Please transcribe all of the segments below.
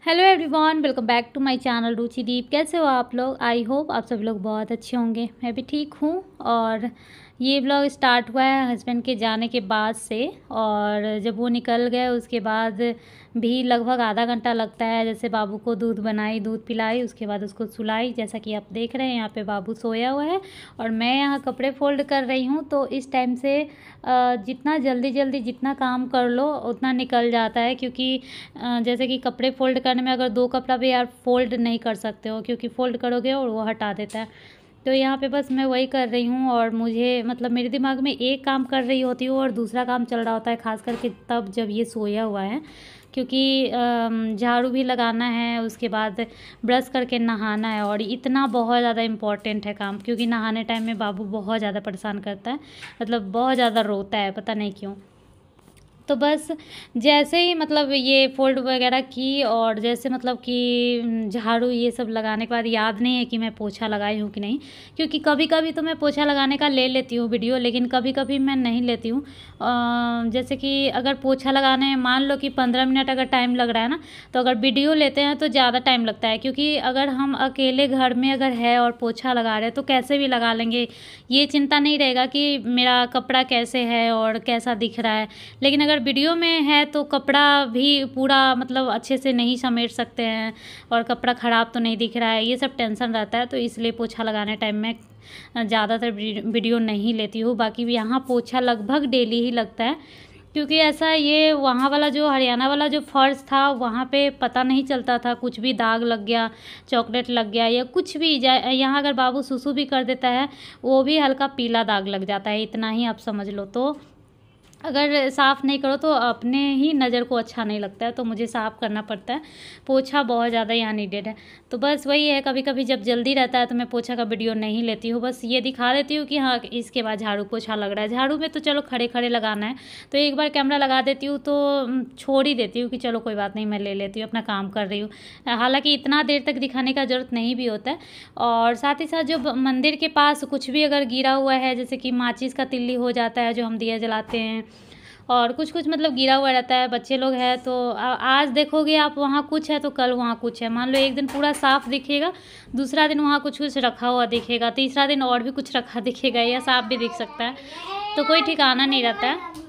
Hello everyone, welcome back to my channel Ruchi Deep. कैसे हो आप लोग? आई होप आप सभी लोग बहुत अच्छे होंगे। मैं भी ठीक हूँ। और ये व्लॉग स्टार्ट हुआ है हस्बैंड के जाने के बाद से, और जब वो निकल गए उसके बाद भी लगभग आधा घंटा लगता है। जैसे बाबू को दूध बनाई, दूध पिलाई, उसके बाद उसको सुलाई। जैसा कि आप देख रहे हैं यहाँ पे बाबू सोया हुआ है और मैं यहाँ कपड़े फोल्ड कर रही हूँ। तो इस टाइम से जितना जल्दी जल्दी जितना काम कर लो उतना निकल जाता है, क्योंकि जैसे कि कपड़े फ़ोल्ड करने में अगर 2 कपड़ा भी यार फ़ोल्ड नहीं कर सकते हो, क्योंकि फ़ोल्ड करोगे और वो हटा देता है। तो यहाँ पे बस मैं वही कर रही हूँ, और मुझे मतलब मेरे दिमाग में एक काम कर रही होती हूँ और दूसरा काम चल रहा होता है, ख़ास करके तब जब ये सोया हुआ है। क्योंकि झाड़ू भी लगाना है, उसके बाद ब्रश करके नहाना है, और इतना बहुत ज़्यादा इम्पॉर्टेंट है काम, क्योंकि नहाने टाइम में बाबू बहुत ज़्यादा परेशान करता है, मतलब बहुत ज़्यादा रोता है, पता नहीं क्यों। तो बस जैसे ही मतलब ये फ़ोल्ड वगैरह की, और जैसे मतलब कि झाड़ू ये सब लगाने के बाद याद नहीं है कि मैं पोछा लगाई हूँ कि नहीं, क्योंकि कभी कभी तो मैं पोछा लगाने का ले लेती हूँ वीडियो, लेकिन कभी कभी मैं नहीं लेती हूँ। जैसे कि अगर पोछा लगाने में मान लो कि 15 मिनट अगर टाइम लग रहा है ना, तो अगर वीडियो लेते हैं तो ज़्यादा टाइम लगता है, क्योंकि अगर हम अकेले घर में अगर है और पोछा लगा रहे हैं तो कैसे भी लगा लेंगे, ये चिंता नहीं रहेगा कि मेरा कपड़ा कैसे है और कैसा दिख रहा है। लेकिन अगर वीडियो में है तो कपड़ा भी पूरा मतलब अच्छे से नहीं समेट सकते हैं, और कपड़ा ख़राब तो नहीं दिख रहा है, ये सब टेंशन रहता है। तो इसलिए पोछा लगाने टाइम में ज़्यादातर वीडियो नहीं लेती हूँ। बाकी भी यहाँ पोछा लगभग डेली ही लगता है, क्योंकि ऐसा ये वहाँ वाला जो हरियाणा वाला जो फर्श था वहाँ पे पता नहीं चलता था, कुछ भी दाग लग गया, चॉकलेट लग गया या कुछ भी यहाँ अगर बाबू सुसु भी कर देता है वो भी हल्का पीला दाग लग जाता है, इतना ही आप समझ लो। तो अगर साफ़ नहीं करो तो अपने ही नज़र को अच्छा नहीं लगता है, तो मुझे साफ़ करना पड़ता है। पोछा बहुत ज़्यादा यहाँ नीडेड है। तो बस वही है, कभी कभी जब जल्दी रहता है तो मैं पोछा का वीडियो नहीं लेती हूँ, बस ये दिखा देती हूँ कि हाँ इसके बाद झाड़ू पोछा लग रहा है। झाड़ू में तो चलो खड़े खड़े लगाना है, तो एक बार कैमरा लगा देती हूँ तो छोड़ ही देती हूँ कि चलो कोई बात नहीं, मैं ले लेती हूँ, अपना काम कर रही हूँ। हालाँकि इतना देर तक दिखाने का ज़रूरत नहीं भी होता है। और साथ ही साथ जो मंदिर के पास कुछ भी अगर गिरा हुआ है, जैसे कि माचिस का तिल्ली हो जाता है जो हम दिया जलाते हैं, और कुछ कुछ मतलब गिरा हुआ रहता है, बच्चे लोग हैं तो आज देखोगे आप वहाँ कुछ है तो कल वहाँ कुछ है। मान लो एक दिन पूरा साफ़ दिखेगा, दूसरा दिन वहाँ कुछ कुछ रखा हुआ दिखेगा, तीसरा दिन और भी कुछ रखा दिखेगा, या साफ़ भी दिख सकता है। तो कोई ठिकाना नहीं रहता है।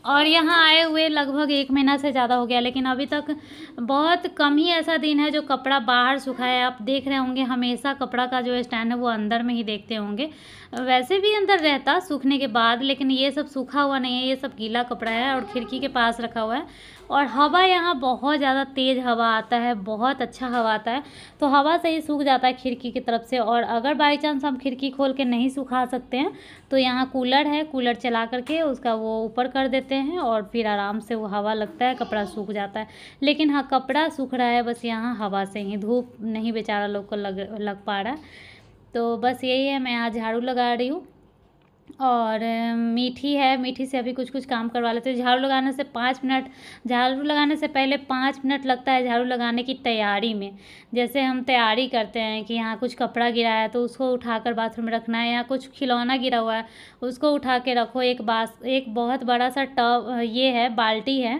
और यहाँ आए हुए लगभग 1 महीना से ज़्यादा हो गया, लेकिन अभी तक बहुत कम ही ऐसा दिन है जो कपड़ा बाहर सूखा है। आप देख रहे होंगे हमेशा कपड़ा का जो स्टैंड है वो अंदर में ही देखते होंगे, वैसे भी अंदर रहता सूखने के बाद, लेकिन ये सब सूखा हुआ नहीं है, ये सब गीला कपड़ा है और खिड़की के पास रखा हुआ है। और हवा यहाँ बहुत ज़्यादा तेज़ हवा आता है, बहुत अच्छा हवा आता है, तो हवा से ही सूख जाता है खिड़की की तरफ से। और अगर बाई चांस हम खिड़की खोल के नहीं सुखा सकते हैं तो यहाँ कूलर है, कूलर चला करके उसका वो ऊपर कर देते हैं और फिर आराम से वो हवा लगता है, कपड़ा सूख जाता है। लेकिन हाँ, कपड़ा सूख रहा है बस यहाँ हवा से ही, धूप नहीं बेचारा लोग को लग पा रहा है। तो बस यही है, मैं यहाँ झाड़ू लगा रही हूँ। और मीठी है, मीठी से अभी कुछ कुछ काम करवा लेते हैं। झाड़ू लगाने से 5 मिनट, झाड़ू लगाने से पहले 5 मिनट लगता है झाड़ू लगाने की तैयारी में। जैसे हम तैयारी करते हैं कि यहाँ कुछ कपड़ा गिरा है तो उसको उठाकर बाथरूम में रखना है, या कुछ खिलौना गिरा हुआ है उसको उठा के रखो। एक बहुत बड़ा सा टब ये है, बाल्टी है,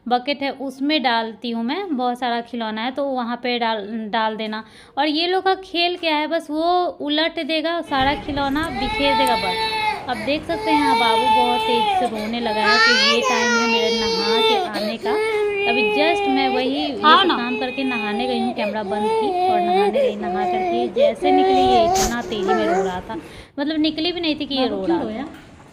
बकेट है, उसमें डालती हूँ मैं, बहुत सारा खिलौना है तो वहाँ पे डाल देना। और ये लोग का खेल क्या है, बस वो उलट देगा सारा खिलौना, बिखेर देगा बस। अब देख सकते हैं यहाँ बाबू बहुत तेज से रोने लगा है, तो ये टाइम है मेरे नहा के आने का। अभी जस्ट मैं वही ये काम करके नहाने गई हूँ, कैमरा बंद की और नहाने गई। नहा करके जैसे निकली ये इतना तेज़ी में रो रहा था, मतलब निकली भी नहीं थी कि ये रो रहा था।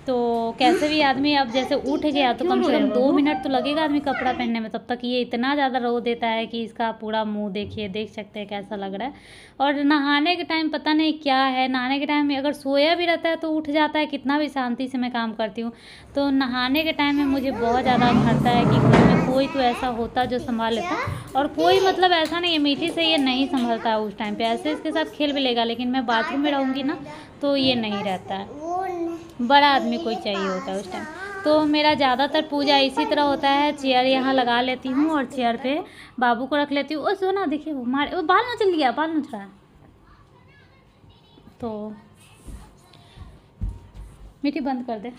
तो कैसे भी आदमी अब जैसे उठ गया तो कम से कम 2 मिनट तो लगेगा आदमी कपड़ा पहनने में, तब तक ये इतना ज़्यादा रो देता है कि इसका पूरा मुंह देखिए, देख सकते हैं कैसा लग रहा है। और नहाने के टाइम पता नहीं क्या है, नहाने के टाइम में अगर सोया भी रहता है तो उठ जाता है, कितना भी शांति से मैं काम करती हूँ। तो नहाने के टाइम में मुझे बहुत ज़्यादा भरता है कि घर में कोई तो ऐसा होता जो संभाल लेता, और कोई मतलब ऐसा नहीं है मीठी से ये नहीं संभलता है उस टाइम पे, ऐसे इसके साथ खेल भी लेगा, लेकिन मैं बाथरूम में रहूँगी ना तो ये नहीं रहता है, बड़ा आदमी कोई चाहिए होता है उस टाइम। तो मेरा ज़्यादातर पूजा इसी तरह होता है, चेयर यहाँ लगा लेती हूँ और चेयर पे बाबू को रख लेती हूँ। ओ सोना देखिए वो बाल नोच लिया, बाल नोच रहा है। तो मीठी बंद कर दे।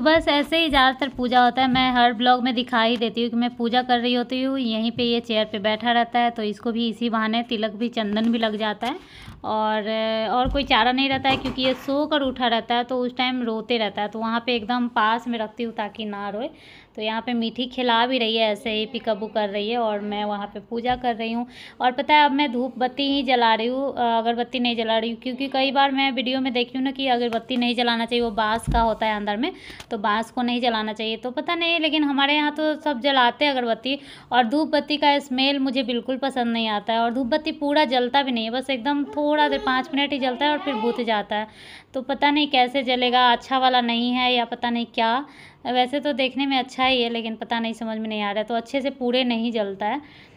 तो बस ऐसे ही ज़्यादातर पूजा होता है। मैं हर ब्लॉग में दिखा ही देती हूँ कि मैं पूजा कर रही होती हूँ, यहीं पे ये चेयर पे बैठा रहता है, तो इसको भी इसी बहाने तिलक भी चंदन भी लग जाता है। और कोई चारा नहीं रहता है क्योंकि ये सो कर उठा रहता है, तो उस टाइम रोते रहता है, तो वहाँ पे एकदम पास में रखती हूँ ताकि ना रोए। तो यहाँ पे मीठी खिला भी रही है, ऐसे ही पिकअप कर रही है, और मैं वहाँ पे पूजा कर रही हूँ। और पता है अब मैं धूप बत्ती ही जला रही हूँ, अगरबत्ती नहीं जला रही हूँ, क्योंकि कई बार मैं वीडियो में देखी हूँ ना कि अगरबत्ती नहीं जलाना चाहिए, वो बाँस का होता है अंदर में, तो बाँस को नहीं जलाना चाहिए। तो पता नहीं, लेकिन हमारे यहाँ तो सब जलाते हैं अगरबत्ती। और धूप बत्ती का स्मेल मुझे बिल्कुल पसंद नहीं आता है, और धूप बत्ती पूरा जलता भी नहीं है, बस एकदम थोड़ा देर 5 मिनट ही जलता है और फिर बुझ जाता है। तो पता नहीं कैसे जलेगा, अच्छा वाला नहीं है या पता नहीं क्या। वैसे तो देखने में अच्छा ही है, लेकिन पता नहीं, समझ में नहीं आ रहा है, तो अच्छे से पूरे नहीं जलता है।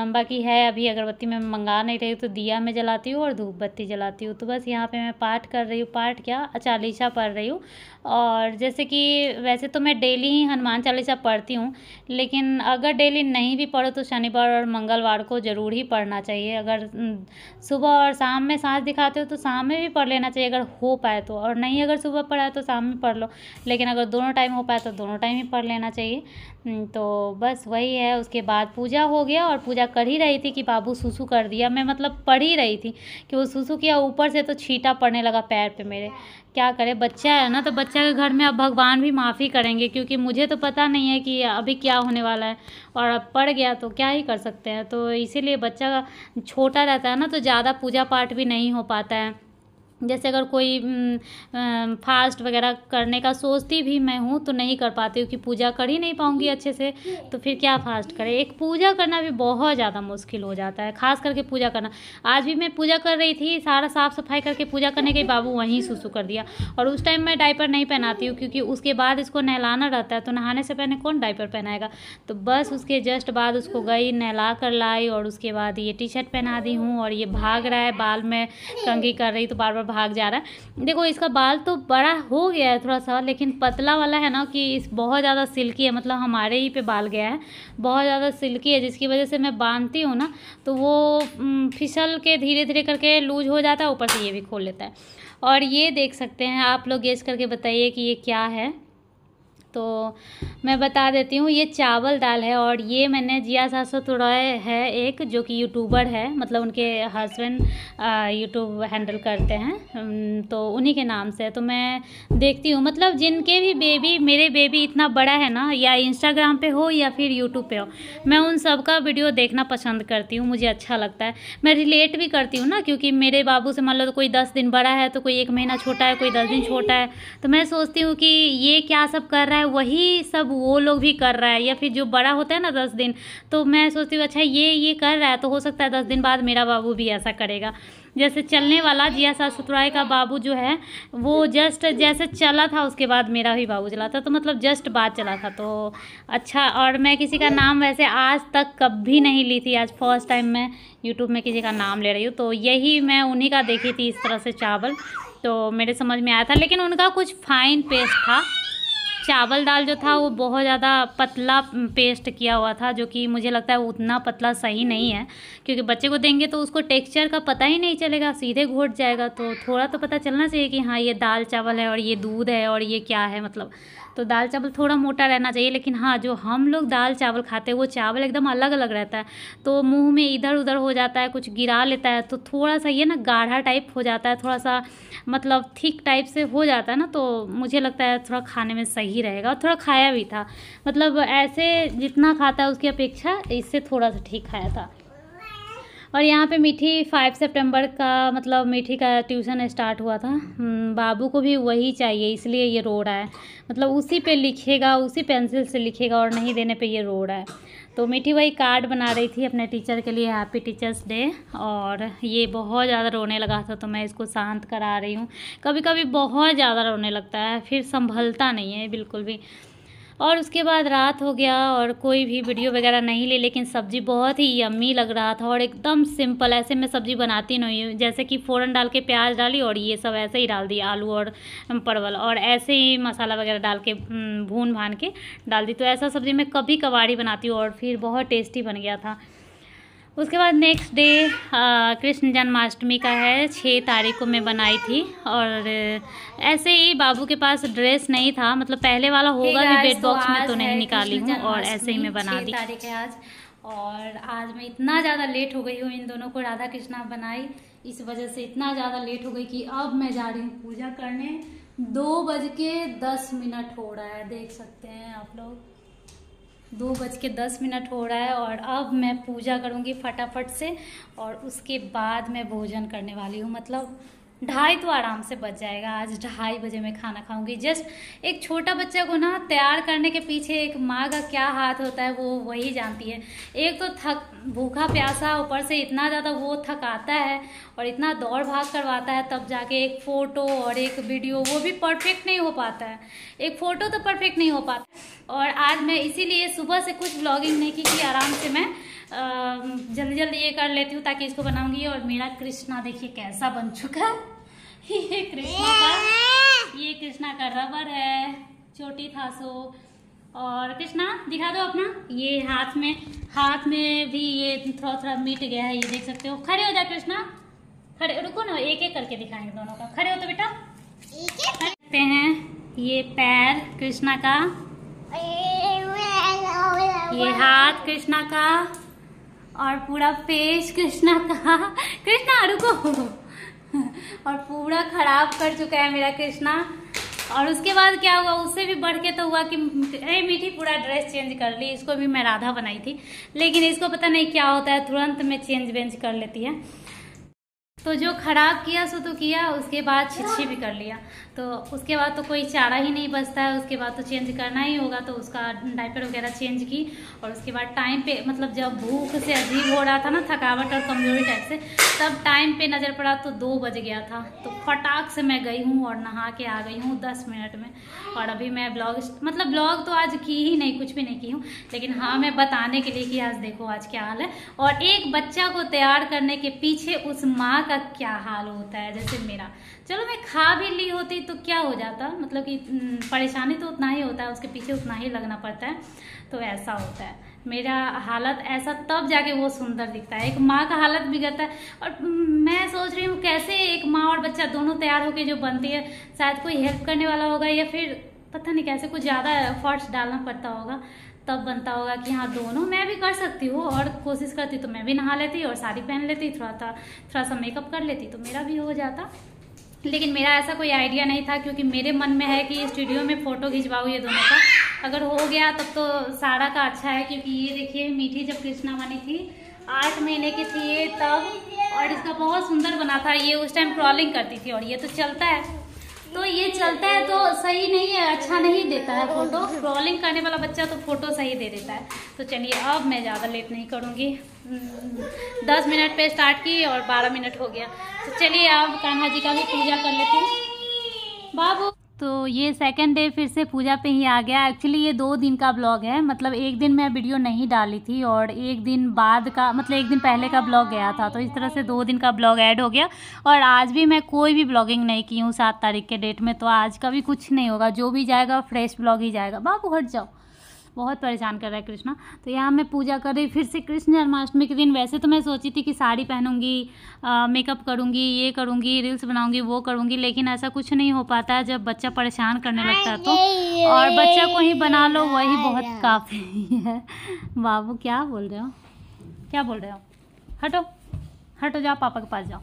बाकी है, अभी अगरबत्ती मैं मंगा नहीं रही हूँ, तो दिया में जलाती हूँ और धूप बत्ती जलाती हूँ। तो बस यहाँ पे मैं पाठ कर रही हूँ, पाठ क्या, चालीसा पढ़ रही हूँ। और जैसे कि वैसे तो मैं डेली ही हनुमान चालीसा पढ़ती हूँ, लेकिन अगर डेली नहीं भी पढ़ो तो शनिवार और मंगलवार को ज़रूर ही पढ़ना चाहिए। अगर सुबह और शाम में सांस दिखाते हो तो शाम में भी पढ़ लेना चाहिए अगर हो पाए तो, और नहीं अगर सुबह पढ़ा है तो शाम में पढ़ लो, लेकिन अगर दोनों टाइम हो पाए तो दोनों टाइम ही पढ़ लेना चाहिए। तो बस वही है। उसके बाद पूजा हो गया, और पूजा कर ही रही थी कि बाबू सुसु कर दिया। मैं मतलब पढ़ ही रही थी कि वो सुसु किया, ऊपर से तो छींटा पड़ने लगा पैर पे मेरे। क्या करे, बच्चा है ना, तो बच्चा के घर में अब भगवान भी माफ़ी करेंगे, क्योंकि मुझे तो पता नहीं है कि अभी क्या होने वाला है, और अब पड़ गया तो क्या ही कर सकते हैं। तो इसीलिए बच्चा छोटा रहता है ना, तो ज़्यादा पूजा पाठ भी नहीं हो पाता है। जैसे अगर कोई फास्ट वगैरह करने का सोचती भी मैं हूँ तो नहीं कर पाती हूँ कि पूजा कर ही नहीं पाऊँगी अच्छे से, तो फिर क्या फास्ट करें। एक पूजा करना भी बहुत ज़्यादा मुश्किल हो जाता है, खास करके पूजा करना। आज भी मैं पूजा कर रही थी, सारा साफ़ सफाई करके पूजा करने के बाबू वहीं सुसु कर दिया। और उस टाइम मैं डायपर नहीं पहनाती हूँ, क्योंकि उसके बाद इसको नहलाना रहता है, तो नहाने से पहले कौन डायपर पहनाएगा। तो बस उसके जस्ट बाद उसको गई नहला कर लाई, और उसके बाद ये टी शर्ट पहना दी हूँ, और ये भाग रहा है, बाल में कंघी कर रही तो बार बार भाग जा रहा है। देखो इसका बाल तो बड़ा हो गया है थोड़ा सा, लेकिन पतला वाला है ना कि इस बहुत ज़्यादा सिल्की है, मतलब हमारे ही पे बाल गया है, बहुत ज़्यादा सिल्की है, जिसकी वजह से मैं बांधती हूँ ना तो वो फिसल के धीरे धीरे करके लूज हो जाता है, ऊपर से ये भी खोल लेता है। और ये देख सकते हैं आप लोग, गेस करके बताइए कि ये क्या है। तो मैं बता देती हूँ, ये चावल दाल है, और ये मैंने जिया सासु रॉय है एक, जो कि यूट्यूबर है, मतलब उनके हस्बैंड यूट्यूब हैंडल करते हैं, तो उन्हीं के नाम से। तो मैं देखती हूँ, मतलब जिनके भी बेबी, मेरे बेबी इतना बड़ा है ना, या इंस्टाग्राम पे हो या फिर यूट्यूब पे हो, मैं उन सब का वीडियो देखना पसंद करती हूँ, मुझे अच्छा लगता है। मैं रिलेट भी करती हूँ ना, क्योंकि मेरे बाबू से मान लो तो कोई 10 दिन बड़ा है, तो कोई 1 महीना छोटा है, कोई 10 दिन छोटा है, तो मैं सोचती हूँ कि ये क्या सब कर रहा है, वही सब वो लोग भी कर रहा है। या फिर जो बड़ा होता है ना 10 दिन, तो मैं सोचती हूँ अच्छा ये कर रहा है, तो हो सकता है 10 दिन बाद मेरा बाबू भी ऐसा करेगा। जैसे चलने वाला जिया सासु का बाबू जो है, वो जस्ट जैसे चला था उसके बाद मेरा भी बाबू चला था, तो मतलब जस्ट बाद चला था, तो अच्छा। और मैं किसी का नाम वैसे आज तक कभी नहीं ली थी, आज फर्स्ट टाइम मैं यूट्यूब में किसी का नाम ले रही हूँ। तो यही मैं उन्हीं का देखी थी इस तरह से चावल, तो मेरे समझ में आया था, लेकिन उनका कुछ फाइन पेस्ट था। चावल दाल जो था वो बहुत ज़्यादा पतला पेस्ट किया हुआ था, जो कि मुझे लगता है उतना पतला सही नहीं है, क्योंकि बच्चे को देंगे तो उसको टेक्सचर का पता ही नहीं चलेगा, सीधे घोट जाएगा। तो थोड़ा तो पता चलना चाहिए कि हाँ ये दाल चावल है और ये दूध है और ये क्या है, मतलब तो दाल चावल थोड़ा मोटा रहना चाहिए। लेकिन हाँ, जो हम लोग दाल चावल खाते हैं वो चावल एकदम अलग अलग रहता है, तो मुंह में इधर उधर हो जाता है, कुछ गिरा लेता है, तो थोड़ा सा ये ना गाढ़ा टाइप हो जाता है, थोड़ा सा मतलब थिक टाइप से हो जाता है ना, तो मुझे लगता है थोड़ा खाने में सही रहेगा। और थोड़ा खाया भी था, मतलब ऐसे जितना खाता है उसकी अपेक्षा इससे थोड़ा सा ठीक खाया था। और यहाँ पे मीठी 5 सितंबर का मतलब मीठी का ट्यूशन स्टार्ट हुआ था। बाबू को भी वही चाहिए, इसलिए ये रो रहा है, मतलब उसी पे लिखेगा, उसी पेंसिल से लिखेगा, और नहीं देने पे ये रो रहा है। तो मीठी वही कार्ड बना रही थी अपने टीचर के लिए, हैप्पी टीचर्स डे, और ये बहुत ज़्यादा रोने लगा था, तो मैं इसको शांत करा रही हूँ। कभी कभी बहुत ज़्यादा रोने लगता है, फिर संभलता नहीं है बिल्कुल भी। और उसके बाद रात हो गया और कोई भी वीडियो वगैरह नहीं ली, लेकिन सब्ज़ी बहुत ही यम्मी लग रहा था और एकदम सिंपल। ऐसे मैं सब्ज़ी बनाती नहीं हूँ, जैसे कि फ़ौरन डाल के प्याज डाली और ये सब ऐसे ही डाल दिया, आलू और परवल, और ऐसे ही मसाला वगैरह डाल के भून भान के डाल दी। तो ऐसा सब्ज़ी मैं कभी कभार ही बनाती हूँ, और फिर बहुत टेस्टी बन गया था। उसके बाद नेक्स्ट डे कृष्ण जन्माष्टमी का है, 6 तारीख को मैं बनाई थी। और ऐसे ही बाबू के पास ड्रेस नहीं था, मतलब पहले वाला होगा भी बेड बॉक्स में तो नहीं निकाली हूँ, और ऐसे ही मैं बना दी। 6 तारीख है आज, और आज मैं इतना ज़्यादा लेट हो गई हूँ, इन दोनों को राधा कृष्णा बनाई, इस वजह से इतना ज़्यादा लेट हो गई कि अब मैं जा रही हूँ पूजा करने। 2:10 हो रहा है, देख सकते हैं आप लोग, 2:10 हो रहा है। और अब मैं पूजा करूँगी फटाफट से, और उसके बाद मैं भोजन करने वाली हूँ। मतलब 2:30 तो आराम से बच जाएगा। आज 2:30 बजे मैं खाना खाऊंगी। जस्ट एक छोटा बच्चा को ना तैयार करने के पीछे एक माँ का क्या हाथ होता है वो वही जानती है। एक तो भूखा प्यासा, ऊपर से इतना ज़्यादा वो थकाता है और इतना दौड़ भाग करवाता है, तब जाके एक फ़ोटो और एक वीडियो वो भी परफेक्ट नहीं हो पाता है। एक फ़ोटो तो परफेक्ट नहीं हो पाता। और आज मैं इसीलिए सुबह से कुछ व्लॉगिंग नहीं की कि आराम से मैं जल्दी जल्दी ये कर लेती हूँ ताकि इसको बनाऊंगी। और मेरा कृष्णा देखिए कैसा बन चुका है। ये कृष्णा का रबर है, छोटी था सो। और कृष्णा दिखा दो अपना, ये हाथ में भी ये थोड़ा थोड़ा मिट गया है, ये देख सकते हो। खड़े हो जा कृष्णा, खड़े, रुको ना, एक एक करके दिखाएंगे दोनों का। खड़े हो तो बेटा, देखते हैं। ये पैर कृष्णा का, ये हाथ कृष्णा का, और पूरा फेस कृष्णा का। कृष्णा रुको। और पूरा खराब कर चुका है मेरा कृष्णा। और उसके बाद क्या हुआ, उससे भी बढ़ के तो हुआ कि मीठी पूरा ड्रेस चेंज कर ली। इसको भी मैं राधा बनाई थी, लेकिन इसको पता नहीं क्या होता है, तुरंत में चेंज वेंज कर लेती है। तो जो खराब किया सो तो किया, उसके बाद छिछी भी कर लिया, तो उसके बाद तो कोई चारा ही नहीं बचता है। उसके बाद तो चेंज करना ही होगा, तो उसका डायपर वगैरह चेंज की। और उसके बाद टाइम पे, मतलब जब भूख से अजीब हो रहा था ना, थकावट और कमजोरी टाइप से, तब टाइम पे नज़र पड़ा तो 2 बज गया था। तो फटाक से मैं गई हूँ और नहा के आ गई हूँ 10 मिनट में। और अभी मैं ब्लॉग तो आज की ही नहीं, कुछ भी नहीं की हूँ, लेकिन हाँ मैं बताने के लिए कि आज देखो आज क्या हाल है। और एक बच्चा को तैयार करने के पीछे उस माँ का क्या हाल होता है। जैसे मेरा, चलो मैं खा भी ली होती तो क्या हो जाता, मतलब कि परेशानी तो उतना ही होता है, उसके पीछे उतना ही लगना पड़ता है, तो ऐसा होता है। मेरा हालत ऐसा तब जाके वो सुंदर दिखता है। एक माँ का हालत बिगड़ता है। और मैं सोच रही हूँ कैसे एक माँ और बच्चा दोनों तैयार होके जो बनती है, शायद कोई हेल्प करने वाला होगा, या फिर पता नहीं कैसे कुछ ज़्यादा एफर्ट्स डालना पड़ता होगा, तब बनता होगा कि हाँ दोनों। मैं भी कर सकती हूँ, और कोशिश करती तो मैं भी नहा लेती और साड़ी पहन लेती, थोड़ा सा मेकअप कर लेती तो मेरा भी हो जाता। लेकिन मेरा ऐसा कोई आइडिया नहीं था, क्योंकि मेरे मन में है कि स्टूडियो में फ़ोटो खिंचवाऊँ ये दोनों का। अगर हो गया तब तो सारा का अच्छा है, क्योंकि ये देखिए मीठी जब कृष्णा बनी थी 8 महीने की थी ये तब, और इसका बहुत सुंदर बना था। ये उस टाइम क्रॉलिंग करती थी, और ये तो चलता है, तो ये चलता है तो सही नहीं है, अच्छा नहीं देता है फोटो। क्रॉलिंग करने वाला बच्चा तो फोटो सही दे देता है। तो चलिए अब मैं ज़्यादा लेट नहीं करूँगी। 10 मिनट पे स्टार्ट की और 12 मिनट हो गया, तो चलिए अब कान्हा जी का भी पूजा कर लेते हैं बाबू। तो ये सेकंड डे फिर से पूजा पे ही आ गया। एक्चुअली ये 2 दिन का ब्लॉग है, मतलब एक दिन मैं वीडियो नहीं डाली थी और एक दिन बाद का, मतलब एक दिन पहले का ब्लॉग गया था, तो इस तरह से 2 दिन का ब्लॉग ऐड हो गया। और आज भी मैं कोई भी ब्लॉगिंग नहीं की हूँ 7 तारीख के डेट में, तो आज का भी कुछ नहीं होगा, जो भी जाएगा फ्रेश ब्लॉग ही जाएगा। बाबू हट जाओ, बहुत परेशान कर रहा है कृष्णा। तो यहाँ मैं पूजा कर रही फिर से कृष्ण जन्माष्टमी के दिन। वैसे तो मैं सोची थी कि साड़ी पहनूंगी, मेकअप करूंगी, ये करूंगी, रील्स बनाऊंगी, वो करूंगी, लेकिन ऐसा कुछ नहीं हो पाता है जब बच्चा परेशान करने लगता है तो। और बच्चा को ही बना लो वही बहुत काफ़ी है। बाबू क्या बोल रहे हो, क्या बोल रहे हो? हटो हटो, जाओ पापा के पास जाओ।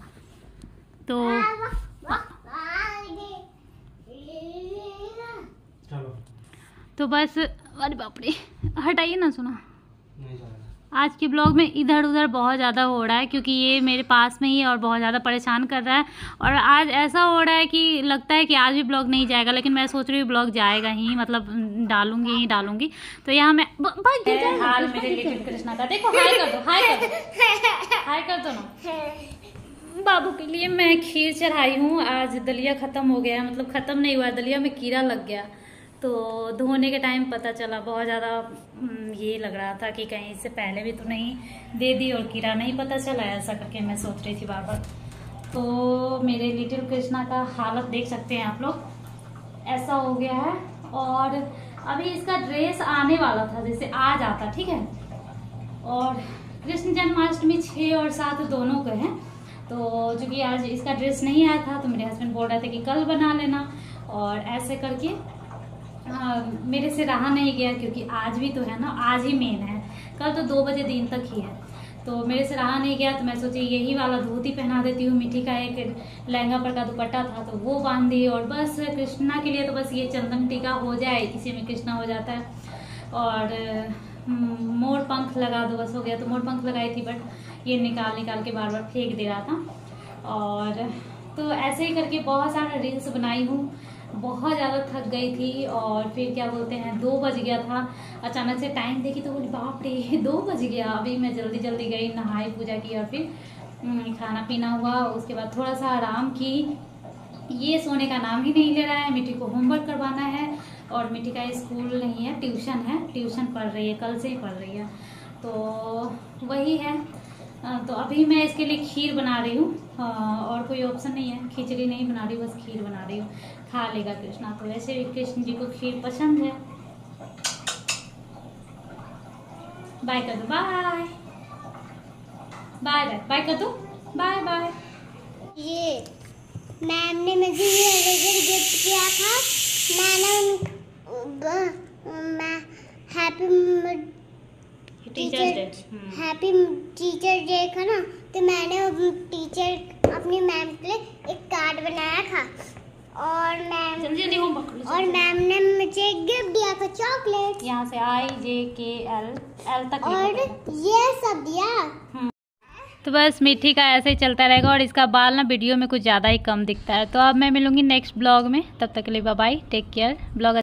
तो बस, अरे बाप रे, हटाइए ना, सुना। आज के ब्लॉग में इधर उधर बहुत ज़्यादा हो रहा है, क्योंकि ये मेरे पास में ही है और बहुत ज़्यादा परेशान कर रहा है। और आज ऐसा हो रहा है कि लगता है कि आज भी ब्लॉग नहीं जाएगा, लेकिन मैं सोच रही हूँ ब्लॉग जाएगा ही, मतलब डालूंगी ही डालूंगी। तो यहाँ मैं हाल मेरे लिटिल कृष्णा का देखो, हाय कर दो, हाय कर दो, हाय कर दो ना। बाबू के लिए मैं खीर चढ़ाई हूँ। आज दलिया ख़त्म हो गया, मतलब ख़त्म नहीं हुआ, दलिया में कीड़ा लग गया, तो धोने के टाइम पता चला। बहुत ज़्यादा ये लग रहा था कि कहीं इससे पहले भी तो नहीं दे दी और कीड़ा नहीं पता चला, ऐसा करके मैं सोच रही थी बार बार। तो मेरे लिटिल कृष्णा का हालत देख सकते हैं आप लोग, ऐसा हो गया है। और अभी इसका ड्रेस आने वाला था, जैसे आ जाता, ठीक है। और कृष्ण जन्माष्टमी 6 और 7 दोनों को है। तो चूँकि आज इसका ड्रेस नहीं आया था तो मेरे हस्बैंड बोल रहे थे कि कल बना लेना, और ऐसे करके मेरे से रहा नहीं गया, क्योंकि आज भी तो है ना, आज ही मेन है, कल तो 2 बजे दिन तक ही है। तो मेरे से रहा नहीं गया तो मैं सोची यही वाला धोती पहना देती हूँ। मिठी का एक लहंगा पर का दुपट्टा था तो वो बांध दी, और बस कृष्णा के लिए तो बस ये चंदन टीका हो जाए, इसी में कृष्णा हो जाता है। और मोर पंख लगा दो, बस हो गया। तो मोर पंख लगाई थी, बट ये निकाल के बार बार फेंक दे रहा था। और तो ऐसे ही करके बहुत सारा रील्स बनाई हूँ। बहुत ज़्यादा थक गई थी, और फिर क्या बोलते हैं 2 बज गया था। अचानक से टाइम देखी तो बोली बाप रे 2 बज गया। अभी मैं जल्दी जल्दी गई, नहाई, पूजा की, और फिर खाना पीना हुआ। उसके बाद थोड़ा सा आराम की। ये सोने का नाम ही नहीं ले रहा है। मिठी को होमवर्क करवाना है, और मिठी का स्कूल नहीं है, ट्यूशन है, ट्यूशन पढ़ रही है, कल से ही पढ़ रही है। तो वही है। तो अभी मैं इसके लिए खीर बना रही हूँ, और कोई ऑप्शन नहीं है। खिचड़ी नहीं बना रही हूँ, बस खीर बना रही हूँ। खा लेगा कृष्णा, तो वैसे भी कृष्ण जी को खीर पसंद है। बाय कर दो, बाय बाय बाय बाय कर दो, बाय बाय। ये मैम ने मुझे ये इरेजर गिफ्ट किया था। मैंने हैप्पी टीचर डे का ना, तो मैंने टीचर अपनी मैम के लिए एक कार्ड बनाया था, और मैम ने मुझे गिफ्ट दिया था चॉकलेट। यहाँ से IJKL तक, और ये सब दिया। तो बस मिठी का ऐसे ही चलता रहेगा, और इसका बाल ना वीडियो में कुछ ज़्यादा ही कम दिखता है। तो अब मैं मिलूंगी नेक्स्ट ब्लॉग में, तब तक के लिए bye bye, take care. Blog